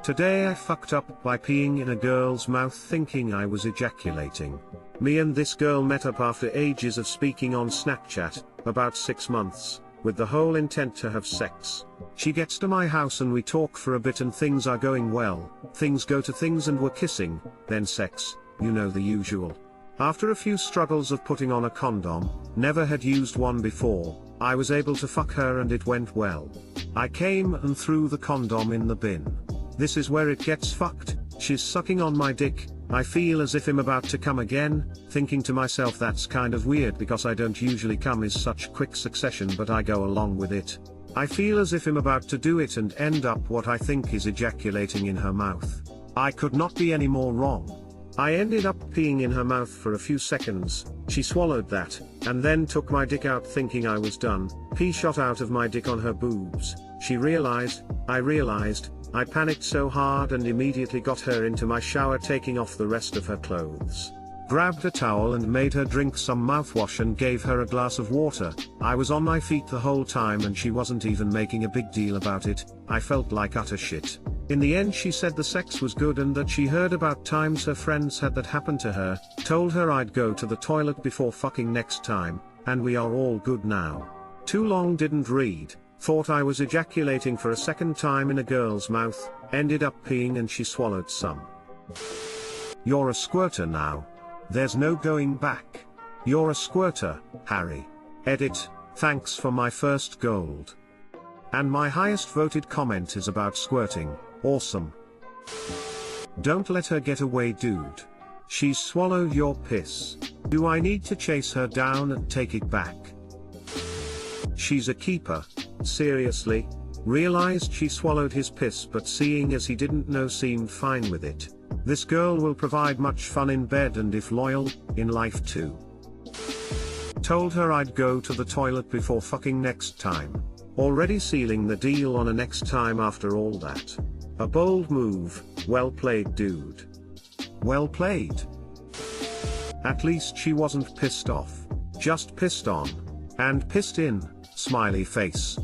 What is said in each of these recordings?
Today I fucked up by peeing in a girl's mouth thinking I was ejaculating. Me and this girl met up after ages of speaking on Snapchat, about 6 months, with the whole intent to have sex. She gets to my house and we talk for a bit and things are going well, things go to things and we're kissing, then sex, you know the usual. After a few struggles of putting on a condom, never had used one before, I was able to fuck her and it went well. I came and threw the condom in the bin. This is where it gets fucked, she's sucking on my dick, I feel as if I'm about to come again, thinking to myself that's kind of weird because I don't usually come in such quick succession but I go along with it. I feel as if I'm about to do it and end up what I think is ejaculating in her mouth. I could not be any more wrong. I ended up peeing in her mouth for a few seconds, she swallowed that, and then took my dick out thinking I was done, pee shot out of my dick on her boobs, she realized, I panicked so hard and immediately got her into my shower taking off the rest of her clothes. Grabbed a towel and made her drink some mouthwash and gave her a glass of water. I was on my feet the whole time and she wasn't even making a big deal about it, I felt like utter shit. In the end she said the sex was good and that she heard about times her friends had that happen to her, told her I'd go to the toilet before fucking next time, and we are all good now. Too long didn't read, thought I was ejaculating for a second time in a girl's mouth, ended up peeing and she swallowed some. You're a squirter now. There's no going back. You're a squirter, Harry. Edit, thanks for my first gold. And my highest voted comment is about squirting, awesome. Don't let her get away, dude. She's swallowed your piss. Do I need to chase her down and take it back? She's a keeper, seriously. Realized she swallowed his piss but seeing as he didn't know seemed fine with it. This girl will provide much fun in bed and if loyal, in life too. Told her I'd go to the toilet before fucking next time. Already sealing the deal on a next time after all that. A bold move, well played dude. Well played. At least she wasn't pissed off. Just pissed on. And pissed in, smiley face.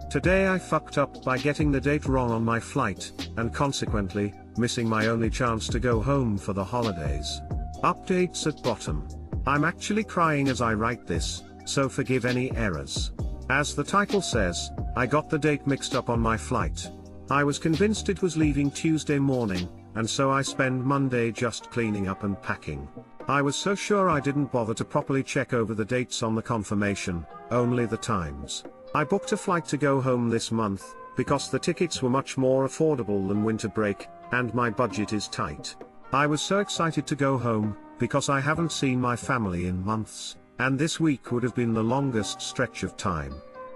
Today I fucked up by getting the date wrong on my flight, and consequently, missing my only chance to go home for the holidays. Updates at bottom. I'm actually crying as I write this, so forgive any errors. As the title says, I got the date mixed up on my flight. I was convinced it was leaving Tuesday morning, and so I spent Monday just cleaning up and packing. I was so sure I didn't bother to properly check over the dates on the confirmation, only the times. I booked a flight to go home this month, because the tickets were much more affordable than winter break, and my budget is tight. I was so excited to go home, because I haven't seen my family in months, and this week would have been the longest stretch of time.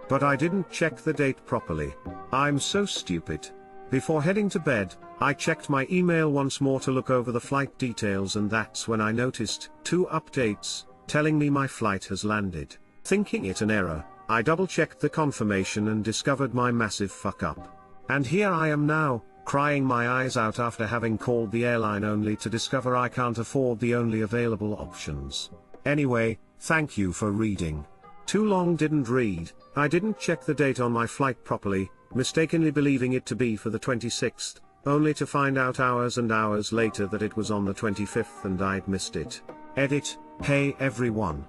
But I didn't check the date properly. I'm so stupid. Before heading to bed, I checked my email once more to look over the flight details and that's when I noticed 2 updates, telling me my flight has landed. Thinking it an error, I double-checked the confirmation and discovered my massive fuck-up. And here I am now, crying my eyes out after having called the airline only to discover I can't afford the only available options. Anyway, thank you for reading. Too long didn't read, I didn't check the date on my flight properly, mistakenly believing it to be for the 26th, only to find out hours and hours later that it was on the 25th and I'd missed it. Edit, hey everyone.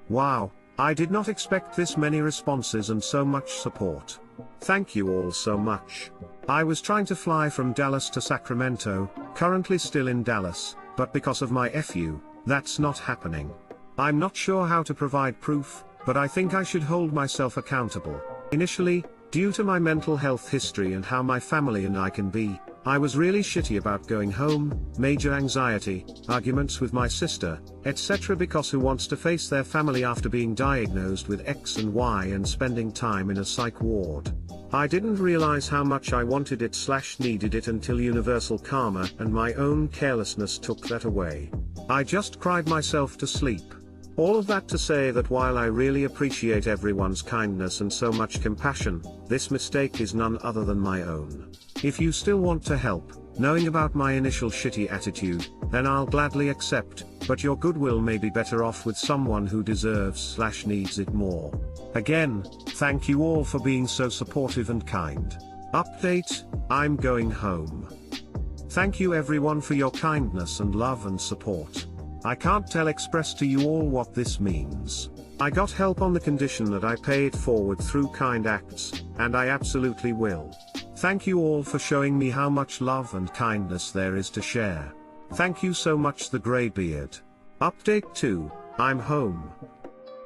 Wow, I did not expect this many responses and so much support. Thank you all so much. I was trying to fly from Dallas to Sacramento, currently still in Dallas, but because of my FU, that's not happening. I'm not sure how to provide proof, but I think I should hold myself accountable. Initially, due to my mental health history and how my family and I can be, I was really shitty about going home, major anxiety, arguments with my sister, etc. because who wants to face their family after being diagnosed with X and Y and spending time in a psych ward? I didn't realize how much I wanted it / needed it until universal karma and my own carelessness took that away. I just cried myself to sleep. All of that to say that while I really appreciate everyone's kindness and so much compassion, this mistake is none other than my own. If you still want to help, knowing about my initial shitty attitude, then I'll gladly accept, but your goodwill may be better off with someone who deserves / needs it more. Again, thank you all for being so supportive and kind. Update, I'm going home. Thank you everyone for your kindness and love and support. I can't express to you all what this means. I got help on the condition that I pay it forward through kind acts, and I absolutely will. Thank you all for showing me how much love and kindness there is to share. Thank you so much, the Greybeard. Update 2, I'm home.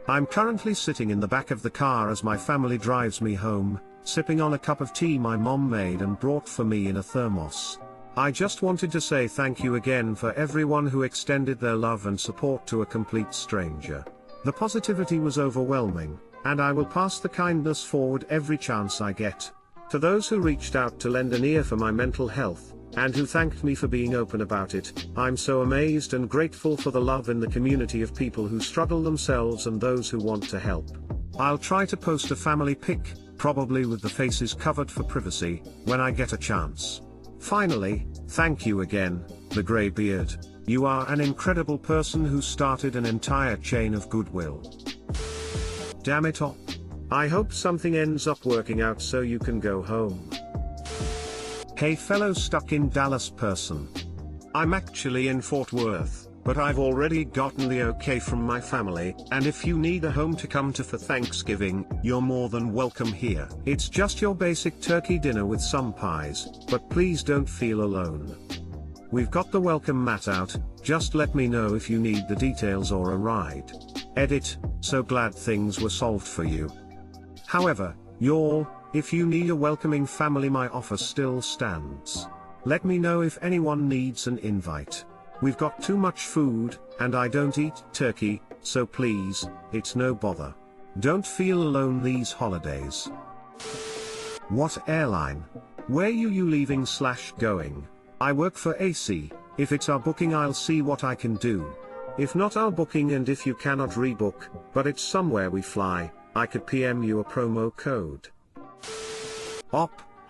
I'm currently sitting in the back of the car as my family drives me home, sipping on a cup of tea my mom made and brought for me in a thermos. I just wanted to say thank you again for everyone who extended their love and support to a complete stranger. The positivity was overwhelming, and I will pass the kindness forward every chance I get. To those who reached out to lend an ear for my mental health, and who thanked me for being open about it, I'm so amazed and grateful for the love in the community of people who struggle themselves and those who want to help. I'll try to post a family pic, probably with the faces covered for privacy, when I get a chance. Finally, thank you again, the Greybeard. You are an incredible person who started an entire chain of goodwill. Damn it all. I hope something ends up working out so you can go home. Hey fellow stuck in Dallas person. I'm actually in Fort Worth, but I've already gotten the okay from my family, and if you need a home to come to for Thanksgiving, you're more than welcome here. It's just your basic turkey dinner with some pies, but please don't feel alone. We've got the welcome mat out, just let me know if you need the details or a ride. Edit, so glad things were solved for you. However, y'all, if you need a welcoming family, my offer still stands. Let me know if anyone needs an invite. We've got too much food, and I don't eat turkey, so please, it's no bother. Don't feel alone these holidays. What airline? Where you leaving/going? I work for AC, if it's our booking I'll see what I can do. If not our booking, and if you cannot rebook, but it's somewhere we fly, I could PM you a promo code.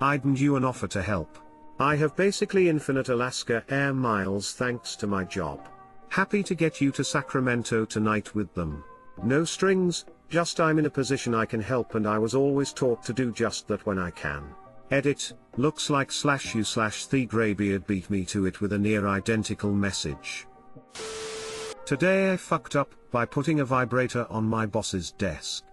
I'd send you an offer to help. I have basically infinite Alaska air miles thanks to my job. Happy to get you to Sacramento tonight with them. No strings, just I'm in a position I can help, and I was always taught to do just that when I can. Edit, looks like /you/the Greybeard beat me to it with a near identical message. Today I fucked up by putting a vibrator on my boss's desk.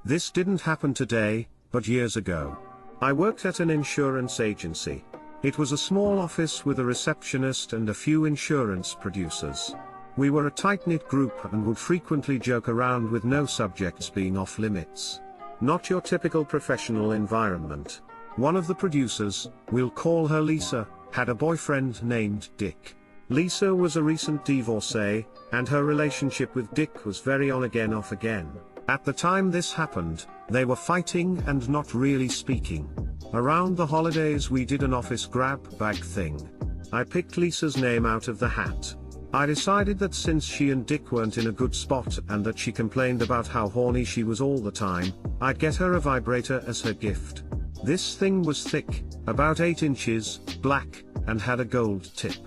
This didn't happen today, but years ago. I worked at an insurance agency. It was a small office with a receptionist and a few insurance producers. We were a tight-knit group and would frequently joke around with no subjects being off limits. Not your typical professional environment. One of the producers, we'll call her Lisa, had a boyfriend named Dick. Lisa was a recent divorcee, and her relationship with Dick was very on again off again. At the time this happened, they were fighting and not really speaking. Around the holidays we did an office grab bag thing. I picked Lisa's name out of the hat. I decided that since she and Dick weren't in a good spot and that she complained about how horny she was all the time, I'd get her a vibrator as her gift. This thing was thick, about 8 inches, black, and had a gold tip.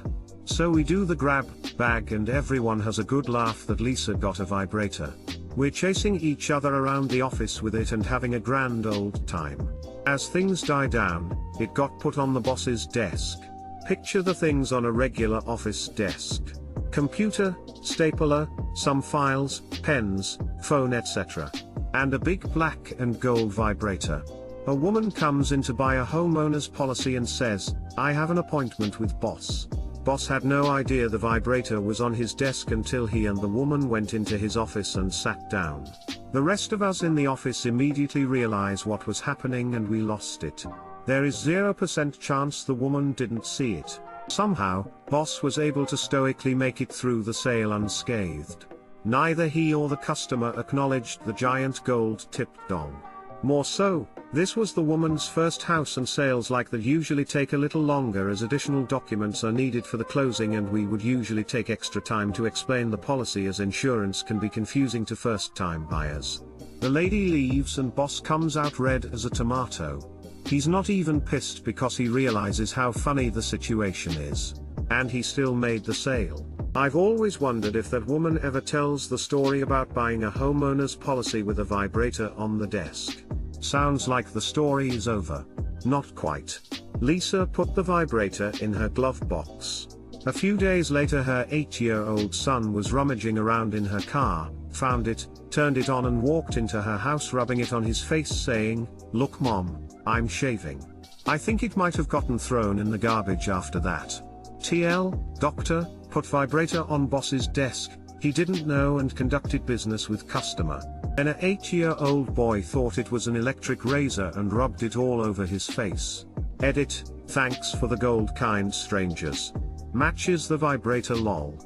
So we do the grab bag and everyone has a good laugh that Lisa got a vibrator. We're chasing each other around the office with it and having a grand old time. As things die down, it got put on the boss's desk. Picture the things on a regular office desk. Computer, stapler, some files, pens, phone, etc. And a big black and gold vibrator. A woman comes in to buy a homeowner's policy and says, "I have an appointment with boss." Boss had no idea the vibrator was on his desk until he and the woman went into his office and sat down. The rest of us in the office immediately realized what was happening and we lost it. There is 0% chance the woman didn't see it. Somehow, boss was able to stoically make it through the sale unscathed. Neither he or the customer acknowledged the giant gold-tipped dong. More so, this was the woman's first house, and sales like that usually take a little longer as additional documents are needed for the closing, and we would usually take extra time to explain the policy as insurance can be confusing to first-time buyers. The lady leaves and boss comes out red as a tomato. He's not even pissed because he realizes how funny the situation is. And he still made the sale. I've always wondered if that woman ever tells the story about buying a homeowner's policy with a vibrator on the desk. Sounds like the story is over. Not quite. Lisa put the vibrator in her glove box. A few days later her 8-year-old son was rummaging around in her car, found it, turned it on and walked into her house rubbing it on his face saying, "Look mom, I'm shaving." I think it might have gotten thrown in the garbage after that. TL, doctor, put vibrator on boss's desk, he didn't know and conducted business with customer. Then a 8-year-old boy thought it was an electric razor and rubbed it all over his face. Edit, thanks for the gold kind strangers. Matches the vibrator lol.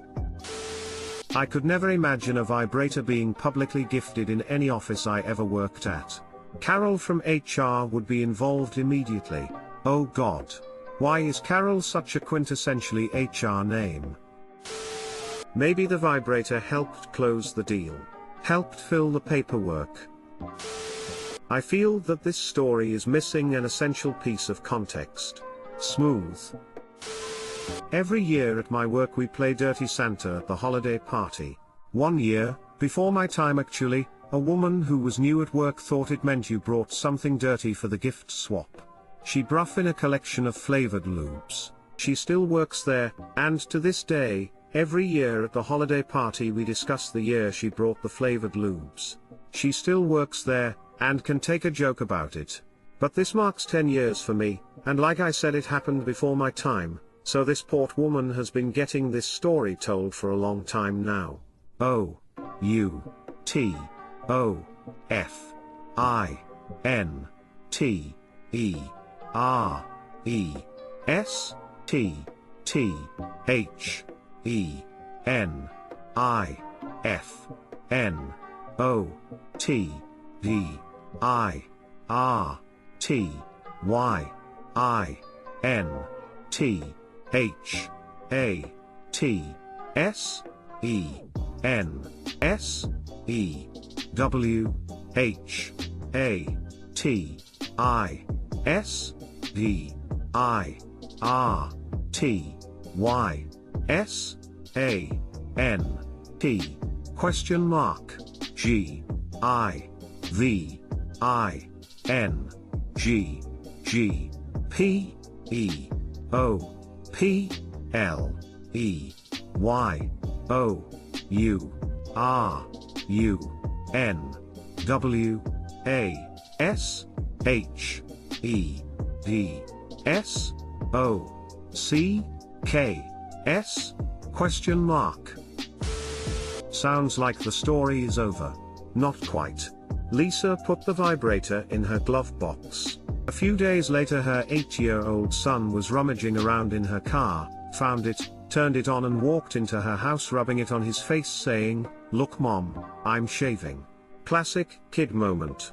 I could never imagine a vibrator being publicly gifted in any office I ever worked at. Carol from HR would be involved immediately. Oh god. Why is Carol such a quintessentially HR name? Maybe the vibrator helped close the deal. Helped fill the paperwork. I feel that this story is missing an essential piece of context. Smooth. Every year at my work we play Dirty Santa at the holiday party. One year, before my time actually, a woman who was new at work thought it meant you brought something dirty for the gift swap. She brought in a collection of flavored lubes. She still works there, and to this day, every year at the holiday party we discuss the year she brought the flavored lubes. She still works there, and can take a joke about it. But this marks 10 years for me, and like I said it happened before my time, so this port woman has been getting this story told for a long time now. O. U. T. O. F. I. N. T. E. R. E. S. T. T. H. E. N. I. F. N. O. T. D. I. R. T. Y. I. N. T. H. A. T. S. E. N. S. E. W. H. A. T. I. S. D. I. R. T. Y. S. A. N. T. Question mark. G. I. V. I. N. G. G. P. E. O. P. L. E. Y. O. U. R. U. N. W. A. S. H. E. D. S. O. C. K. S. Question mark. Sounds like the story is over. Not quite. Lisa put the vibrator in her glove box. A few days later her 8-year-old son was rummaging around in her car, found it, turned it on and walked into her house rubbing it on his face saying, "Look mom, I'm shaving." Classic kid moment.